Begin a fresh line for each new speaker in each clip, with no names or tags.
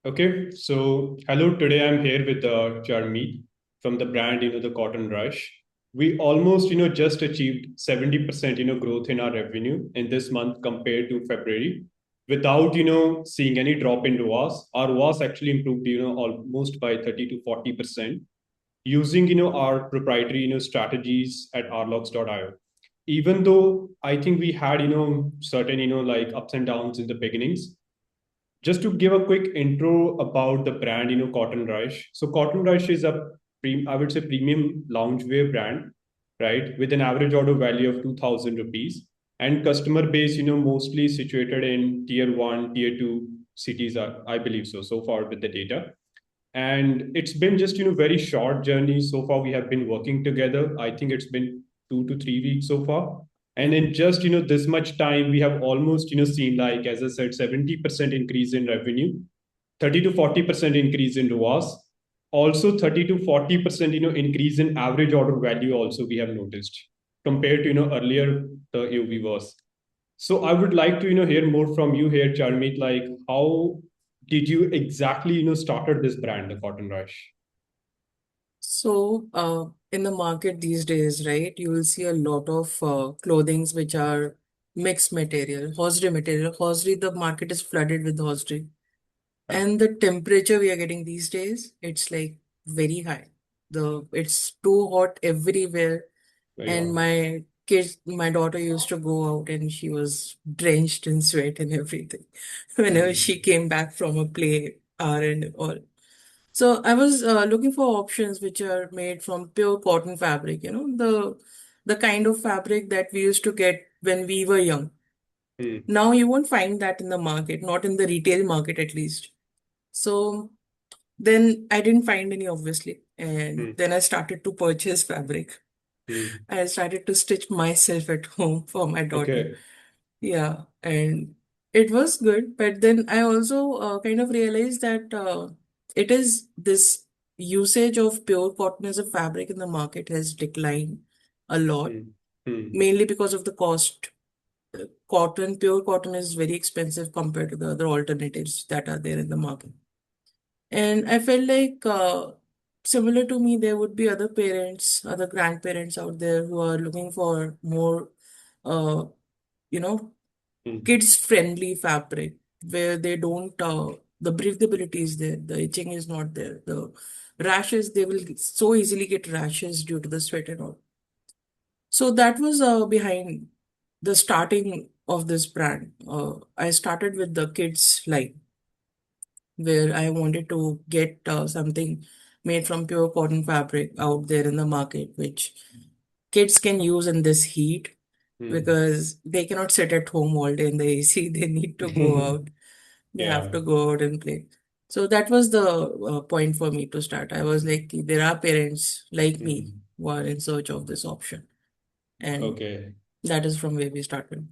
Okay, so hello. Today I'm here with Charmeet from the brand, the Cotton Rush. We almost, just achieved 70%, growth in our revenue in this month compared to February, without, seeing any drop in ROAS. Our ROAS actually improved, almost by 30 to 40% using, our proprietary, strategies at rlocks.io. Even though I think we had, certain, like ups and downs in the beginnings, just to give a quick intro about the brand, Cotton Rush. So Cotton Rush is I would say premium loungewear brand, right, with an average order value of 2,000 rupees, and customer base, mostly situated in tier one, tier two cities. I believe so far with the data. And it's been just very short journey so far. We have been working together. I think it's been 2 to 3 weeks so far, and in just this much time we have almost seen, like as I said, 70% increase in revenue, 30 to 40% increase in ROAS, also 30 to 40% increase in average order value also we have noticed compared to earlier the AOV was. So I would like to hear more from you here, Charmeet. Like, how did you exactly started this brand, the Cotton Rush?
In the market these days, right, you will see a lot of clothings which are mixed material, hosiery material. Hosiery, the market is flooded with hosiery. And the temperature we are getting these days, it's like very high. It's too hot everywhere.
Very
And
hard.
my daughter used to go out and she was drenched in sweat and everything whenever she
Hmm.
came back from a play hour and all. So I was looking for options which are made from pure cotton fabric, the kind of fabric that we used to get when we were young.
Hmm.
Now you won't find that in the market, not in the retail market at least. So then I didn't find any, obviously. And
Hmm.
then I started to purchase fabric.
Hmm.
I started to stitch myself at home for my daughter.
Okay.
Yeah, and it was good, but then I also kind of realized that it is this usage of pure cotton as a fabric in the market has declined a lot,
Hmm. Hmm.
mainly because of the cost. Pure cotton is very expensive compared to the other alternatives that are there in the market. And I felt like similar to me, there would be other parents, other grandparents out there who are looking for more, uh, you know,
Hmm.
kids friendly fabric where they don't the breathability is there, the itching is not there, the rashes, they will so easily get rashes due to the sweat and all. So that was behind the starting of this brand. I started with the kids line where I wanted to get something made from pure cotton fabric out there in the market which kids can use in this heat
Hmm.
because they cannot sit at home all day in the AC. They need to go out. They have
Yeah.
to go out and play. So that was the point for me to start. I was like, there are parents like me
Hmm.
who are in search of this option. And
Okay.
that is from where we started.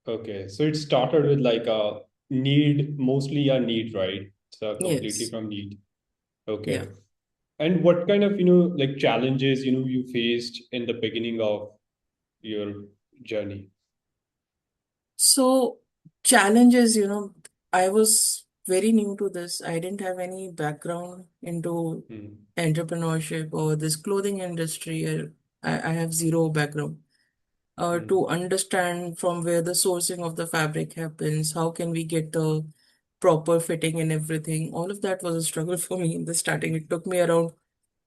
Okay. So it started with like a need, mostly a need, right? So completely
Yes.
from need.
Yeah.
Okay. And what kind of, like challenges, you faced in the beginning of your journey?
So challenges, I was very new to this. I didn't have any background into
Hmm.
entrepreneurship or this clothing industry. I have zero background. To
Hmm.
understand from where the sourcing of the fabric happens, how can we get the proper fitting and everything. All of that was a struggle for me in the starting. It took me around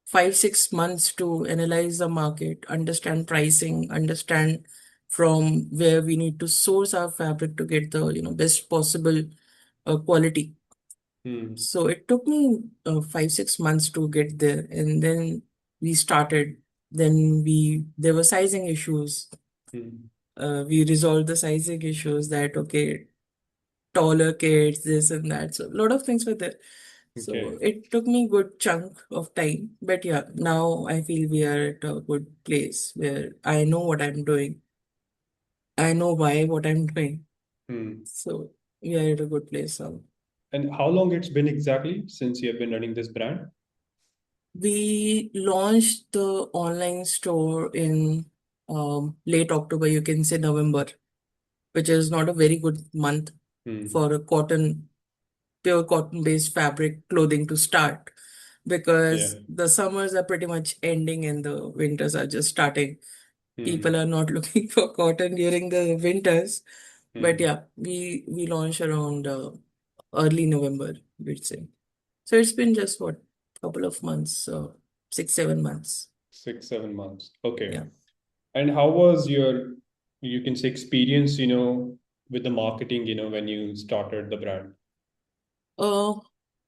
5, 6 months to analyze the market, understand pricing, understand from where we need to source our fabric to get the best possible quality.
Hmm.
So it took me 5, 6 months to get there, and then we started. Then we there were sizing issues.
Hmm.
We resolved the sizing issues that okay, taller kids, this and that. So a lot of things were there. So
Okay.
it took me good chunk of time. But yeah, now I feel we are at a good place where I know what I'm doing. I know why what I'm doing.
Hmm.
So we are at a good place now.
And how long it's been exactly since you have been running this brand?
We launched the online store in late October, you can say November, which is not a very good month
Hmm.
for a cotton. pure cotton-based fabric clothing to start
Yeah.
because the summers are pretty much ending and the winters are just starting. People
Hmm.
are not looking for cotton during the winters. But
Hmm.
yeah, we launched around early November, we'd say. So it's been just what, couple of months, 6, 7 months.
6, 7 months. Okay.
Yeah.
And how was your, you can say, experience, with the marketing, when you started the brand?
Uh,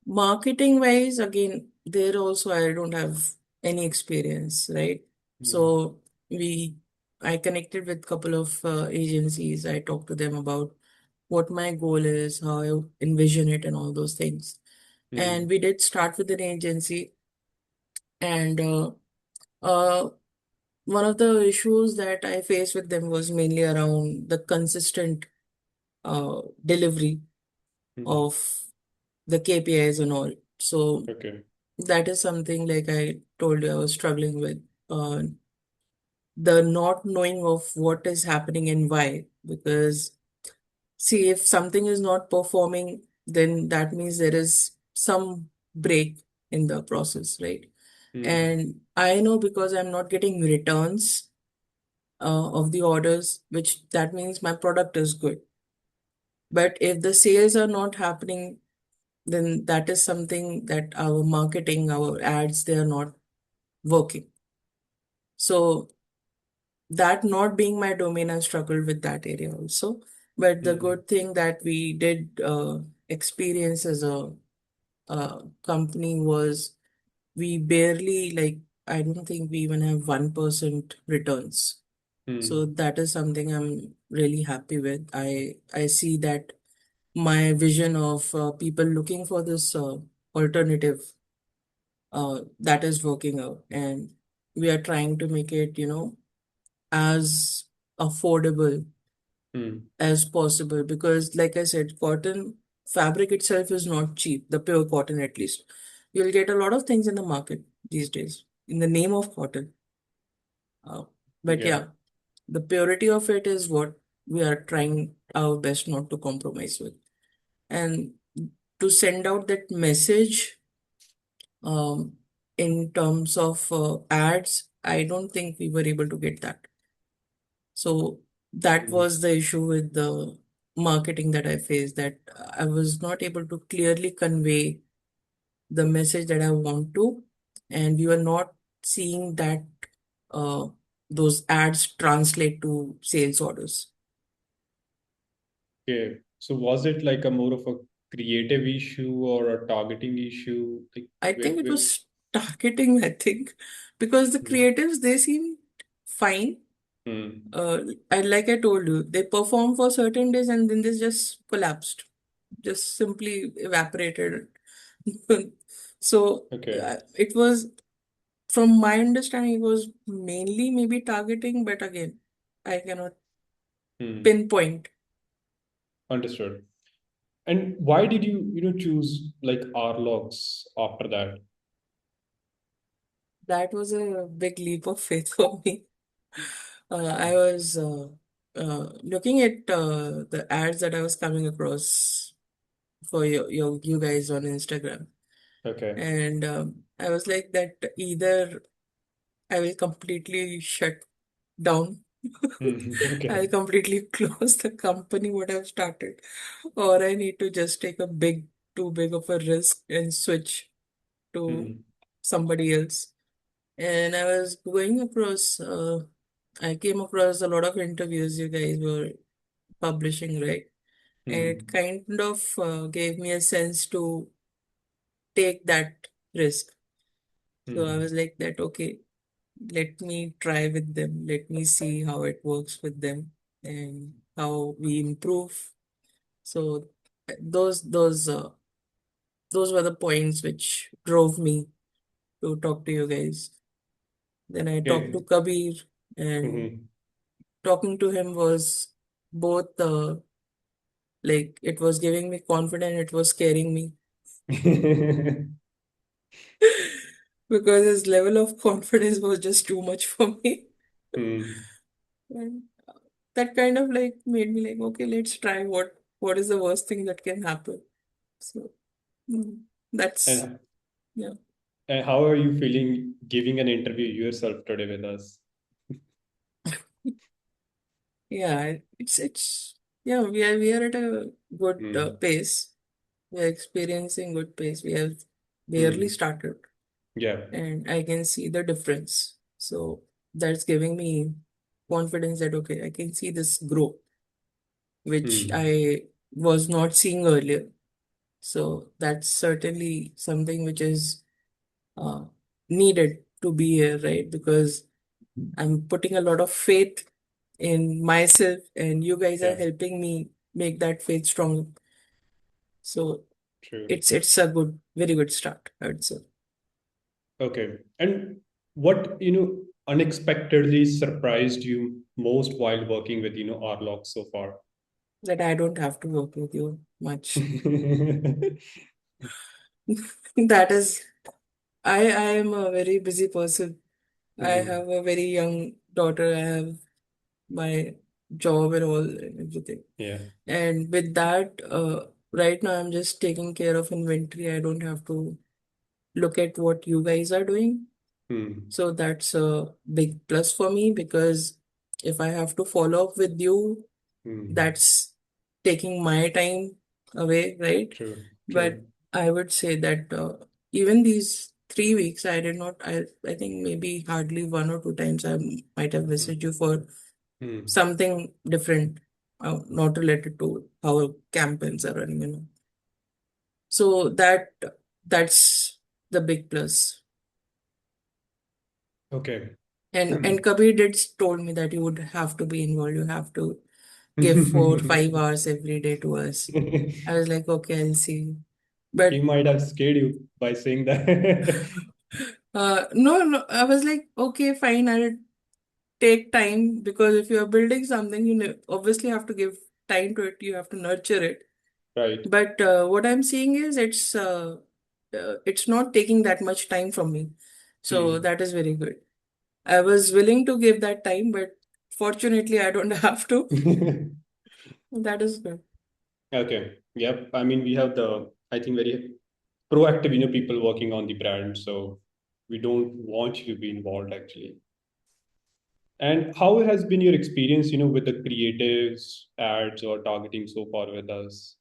Marketing wise, again, there also I don't have any experience, right?
Hmm.
So we, I connected with couple of agencies. I talked to them about what my goal is, how I envision it, and all those things. And
Hmm.
we did start with an agency, and uh, one of the issues that I faced with them was mainly around the consistent delivery
Hmm.
of the KPIs and all. So
Okay.
that is something like I told you I was struggling with. The not knowing of what is happening and why. Because, see, if something is not performing, then that means there is some break in the process, right?
Hmm.
And I know because I'm not getting returns of the orders, which that means my product is good. But if the sales are not happening, then that is something that our marketing, our ads, they are not working. So that not being my domain, I struggled with that area also. But the
Hmm.
good thing that we did experience as a company was we barely, like, I don't think we even have 1% returns. So
Hmm.
that is something I'm really happy with. I see that my vision of people looking for this alternative that is working out, and we are trying to make it, as affordable
Hmm.
as possible because, like I said, cotton fabric itself is not cheap, the pure cotton at least. You'll get a lot of things in the market these days in the name of cotton. Uh, but
Yeah.
yeah, the purity of it is what we are trying our best not to compromise with. And to send out that message um, in terms of ads, I don't think we were able to get that. So that
Hmm.
was the issue with the marketing that I faced, that I was not able to clearly convey the message that I want to, and we were not seeing that uh, those ads translate to sales orders.
Okay. So was it like a more of a creative issue or a targeting issue? Like
I
where,
think it
where?
was targeting, I think, because the
Hmm.
creatives, they seem fine.
Hmm.
Uh, and like I told you, they perform for certain days and then they just collapsed, just simply evaporated. So
Okay.
it was, from my understanding, it was mainly maybe targeting, but again, I cannot
Hmm.
pinpoint.
Understood. And why did you, choose like R logs after that?
That was a big leap of faith for me. I was looking at the ads that I was coming across for you guys on Instagram.
Okay.
And I was like that either I will completely shut down.
Hmm.
I'll
Okay.
completely close the company what I've started, or I need to just take a too big of a risk and switch to
Hmm.
somebody else. And I was going across, I came across a lot of interviews you guys were publishing, right? And it
Hmm.
kind of gave me a sense to take that risk. So I
Hmm.
was like that, okay, let me try with them. Let me see how it works with them and how we improve. So those were the points which drove me to talk to you guys. Then I talked to
Okay.
Kabir, and
Hmm.
talking to him was both like it was giving me confidence, it was scaring me because his level of confidence was just too much for me.
Hmm.
And that kind of like made me like, okay, let's try what is the worst thing that can happen. So Mm. That's,
And
yeah.
and how are you feeling giving an interview yourself today with us?
Yeah, it's yeah, we are at a good
Hmm.
pace. We are experiencing good pace. We have barely
Hmm.
started,
Yeah.
and I can see the difference. So that's giving me confidence that okay, I can see this grow, which
Hmm.
I was not seeing earlier. So that's certainly something which is uh, needed to be here, right? Because I'm putting a lot of faith in myself, and you guys are
Yeah.
helping me make that faith stronger. So
True.
it's a good, very good start, I would say.
Okay. And what, unexpectedly surprised you most while working with, Arlock so far?
That I don't have to work with you much. That is, I am a very busy person. I
Hmm.
have a very young daughter. I have my job and all and everything.
Yeah.
And with that, right now I'm just taking care of inventory. I don't have to look at what you guys are doing.
Hmm.
So that's a big plus for me because if I have to follow up with you,
Hmm.
that's taking my time away, right?
True.
But
True.
I would say that even these 3 weeks, I did not, I think maybe hardly one or two times I might have
Hmm.
visited you for
Hmm.
something different, not related to how campaigns are running. So that's the big plus.
Okay.
And Kabir did told me that you would have to be involved. You have to give 4 5 hours every day to us. I was like, okay, I'll see.
He
But
might have scared you by saying that.
no, no, I was like, okay, fine, I'll take time because if you're building something, obviously have to give time to it. You have to nurture it.
Right.
But what I'm seeing is it's not taking that much time from me. So
Hmm.
that is very good. I was willing to give that time, but fortunately, I don't have to. That is good.
Okay. Yep. I mean, we have I think, very proactive, people working on the brand. So we don't want you to be involved actually. And how has been your experience, with the creatives, ads, or targeting so far with us?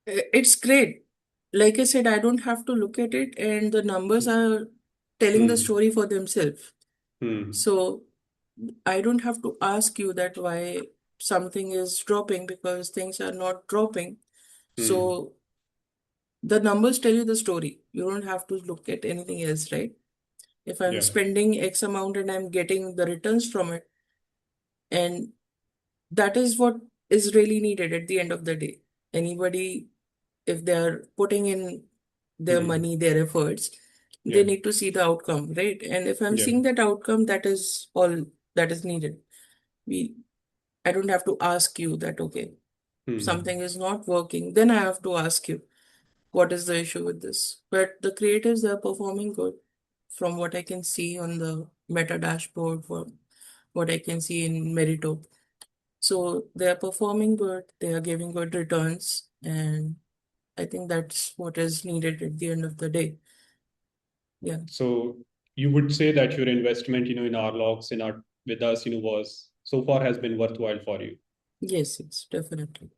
It's great. Like I said, I don't have to look at it, and the numbers are telling the
Hmm.
story for themselves.
Hmm.
So I don't have to ask you that why something is dropping because things are not dropping.
Hmm.
So the numbers tell you the story. You don't have to look at anything else, right? If I'm
Yeah.
spending X amount and I'm getting the returns from it, and that is what is really needed at the end of the day. Anybody, if they are putting in their
Hmm.
money, their efforts, they
Yeah.
need to see the outcome, right? And if I'm
Yeah.
seeing that outcome, that is all that is needed. We, I don't have to ask you that, okay,
Hmm.
something is not working, then I have to ask you, what is the issue with this? But the creatives are performing good from what I can see on the Meta dashboard, from what I can see in Merito. So they are performing good, they are giving good returns, and I think that's what is needed at the end of the day. Yeah.
So you would say that your investment, in our logs, in our with us, was so far has been worthwhile for you.
Yes, it's definitely.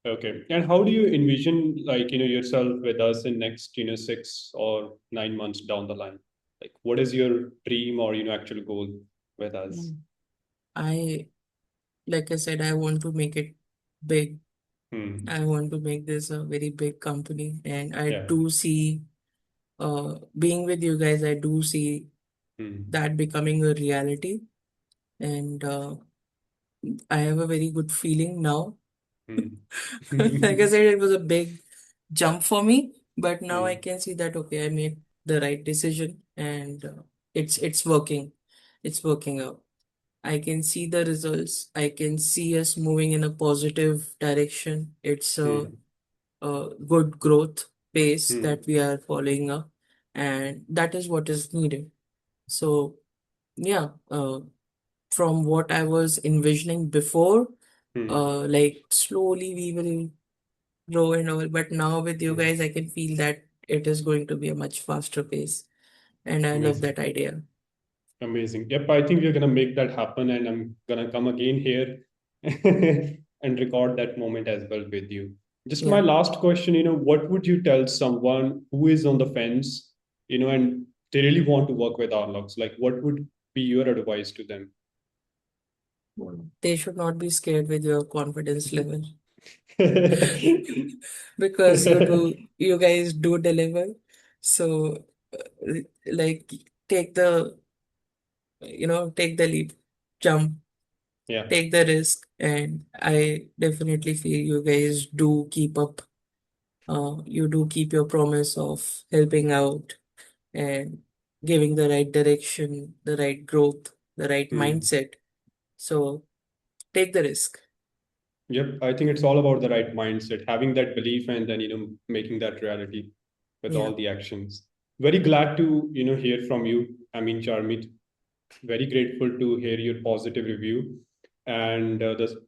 Okay. And how do you envision, like, yourself with us in next, 6 or 9 months down the line? Like, what is your dream or, actual goal with us?
Mm. I, like I said, I want to make it big.
Hmm.
I want to make this a very big company. And I
Yeah.
do see, being with you guys, I do see
Hmm.
that becoming a reality. And I have a very good feeling now.
Hmm.
Like I said, it was a big jump for me, but now I
Hmm.
can see that okay, I made the right decision, and it's working. It's working out. I can see the results. I can see us moving in a positive direction. It's
Hmm.
a good growth pace
Hmm.
that we are following up, and that is what is needed. So yeah, from what I was envisioning before,
Hmm.
like slowly we will grow and all. But now with you
Mhm.
guys, I can feel that it is going to be a much faster pace. And I love
Amazing.
that idea.
Amazing. Yep, I think we're gonna make that happen, and I'm gonna come again here and record that moment as well with you. Just my
Yeah.
last question, what would you tell someone who is on the fence, and they really want to work with Arlocks? Like, what would be your advice to them?
They should not be scared with your confidence level. Because you guys do deliver. So, like, take the, take the leap, jump,
Yeah.
take the risk. And I definitely feel you guys do keep up. You do keep your promise of helping out and giving the right direction, the right growth, the right
Hmm.
mindset. So take the risk.
Yep, I think it's all about the right mindset, having that belief, and then making that reality with
Yeah.
all the actions. Very glad to hear from you. I mean, Charmit, very grateful to hear your positive review and the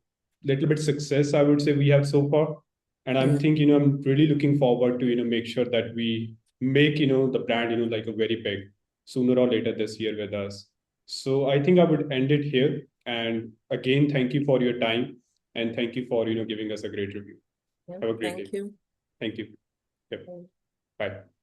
little bit success I would say we have so far. And I'm
Yeah.
thinking, I'm really looking forward to make sure that we make the brand like a very big sooner or later this year with us. So I think I would end it here. And again, thank you for your time, and thank you for giving us a great review.
Yeah.
Have a great day.
Thank you.
Thank you. Yep. Bye.